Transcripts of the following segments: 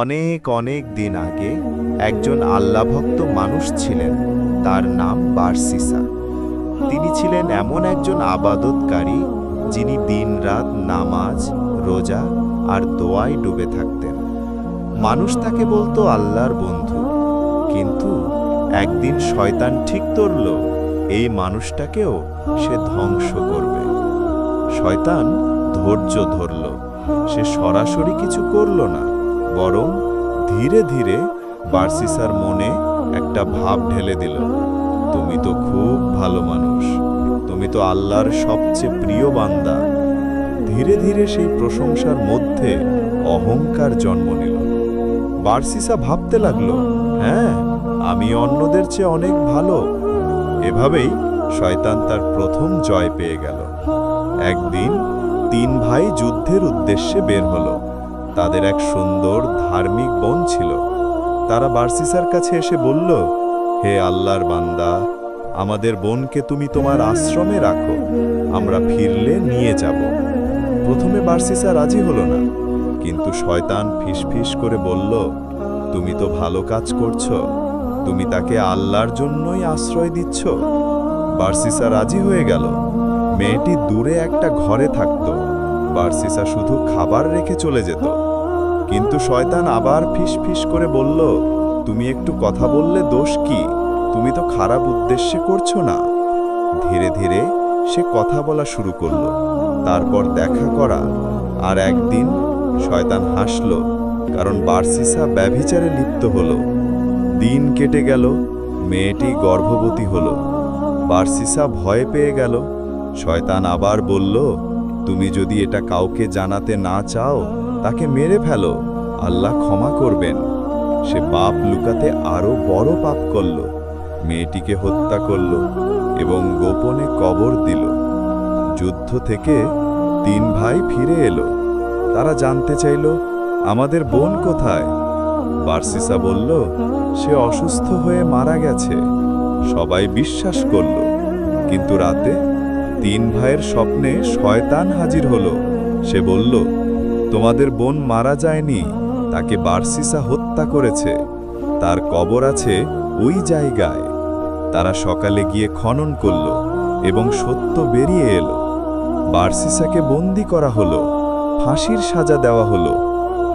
অনেক অনেক দিন আগে একজন আল্লাহভক্ত মানুষ ছিলেন। তার নাম বারসিসা। তিনি ছিলেন এমন একজন আবাদতকারী যিনি দিনরাত নামাজ, রোজা আর দোয়ায় ডুবে থাকতেন। মানুষ তাকে বলতো আল্লাহর বন্ধু। কিন্তু একদিন শয়তান ঠিক ধরল এই মানুষটাকেও সে ধ্বংস করবে। শয়তান ধৈর্য ধরল। সে সরাসরি কিছু করল না, বরং ধীরে ধীরে বারসিসার মনে একটা ভাব ঢেলে দিল, তুমি তো খুব ভালো মানুষ, তুমি তো আল্লাহর সবচেয়ে প্রিয় বান্দা। ধীরে ধীরে সেই প্রশংসার মধ্যে অহংকার জন্ম নিল। বারসিসা ভাবতে লাগলো, হ্যাঁ, আমি অন্যদের চেয়ে অনেক ভালো। এভাবেই শয়তান তার প্রথম জয় পেয়ে গেল। একদিন 3 ভাই যুদ্ধের উদ্দেশ্যে বের হলো। তাদের এক সুন্দর ধার্মিক বোন ছিল। তারা বারসিসার কাছে এসে বলল, হে আল্লাহর বান্দা, আমাদের বোনকে তুমি তোমার আশ্রমে রাখো, আমরা ফিরলে নিয়ে যাব। প্রথমে বারসিসা রাজি হলো না, কিন্তু শয়তান ফিসফিস করে বলল, তুমি তো ভালো কাজ করছো, তুমি তাকে আল্লাহর জন্যই আশ্রয় দিচ্ছ। বারসিসা রাজি হয়ে গেল। মেয়েটি দূরে একটা ঘরে থাকত। বারসিসা শুধু খাবার রেখে চলে যেত। কিন্তু শয়তান আবার ফিসফিস করে বলল, তুমি একটু কথা বললে দোষ কি? তুমি তো খারাপ উদ্দেশ্যে করছো না। ধীরে ধীরে সে কথা বলা শুরু করলো, তারপর দেখা করা। আর একদিন শয়তান হাসল, কারণ বারসিসা ব্যভিচারে লিপ্ত হলো। দিন কেটে গেল, মেয়েটি গর্ভবতী হলো। বারসিসা ভয় পেয়ে গেল। শয়তান আবার বলল, তুমি যদি এটা কাউকে জানাতে না চাও, তাকে মেরে ফেলো, আল্লাহ ক্ষমা করবেন। সে পাপ লুকাতে আরো বড় পাপ করল। মেয়েটিকে হত্যা করল এবং গোপনে কবর দিল। যুদ্ধ থেকে 3 ভাই ফিরে এলো। তারা জানতে চাইল, আমাদের বোন কোথায়? বারসিসা বলল, সে অসুস্থ হয়ে মারা গেছে। সবাই বিশ্বাস করল। কিন্তু রাতে 3 ভাইয়ের স্বপ্নে শয়তান হাজির হলো। সে বলল, তোমাদের বোন মারা যায়নি, তাকে বারসিসা হত্যা করেছে, তার কবর আছে ওই জায়গায়। তারা সকালে গিয়ে খনন করল এবং সত্য বেরিয়ে এলো। বারসিসাকে বন্দী করা হলো, ফাঁসির সাজা দেওয়া হলো।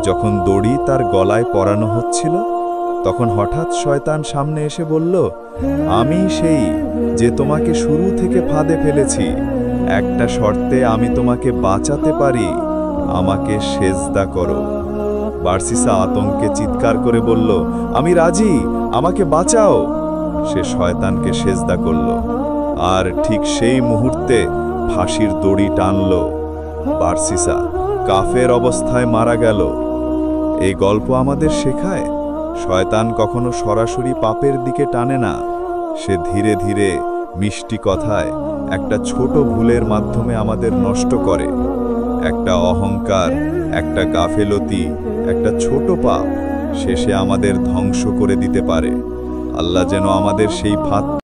যখন দড়ি তার গলায় পরানো হচ্ছিল, তখন হঠাৎ শয়তান সামনে এসে বলল, আমি সেই যে তোমাকে শুরু থেকে ফাঁদে ফেলেছি। একটা শর্তে আমি তোমাকে বাঁচাতে পারি, আমাকে সেজদা করো। বারসিসা আতঙ্কে চিৎকার করে বলল, আমি রাজি, আমাকে বাঁচাও। সে শয়তানকে সেজদা করল। আর ঠিক সেই মুহূর্তে ফাঁসির দড়ি টানল। বারসিসা কাফের অবস্থায় মারা গেল। এই গল্প আমাদের শেখায়, শয়তান কখনো সরাসরি পাপের দিকে টানে না। সে ধীরে ধীরে মিষ্টি কথায় একটা ছোট ভুলের মাধ্যমে আমাদের নষ্ট করে। একটা অহংকার, একটা গাফেলতি, একটা ছোট পাপ শেষে আমাদের ধ্বংস করে দিতে পারে। আল্লাহ যেন আমাদের সেই ফাঁদ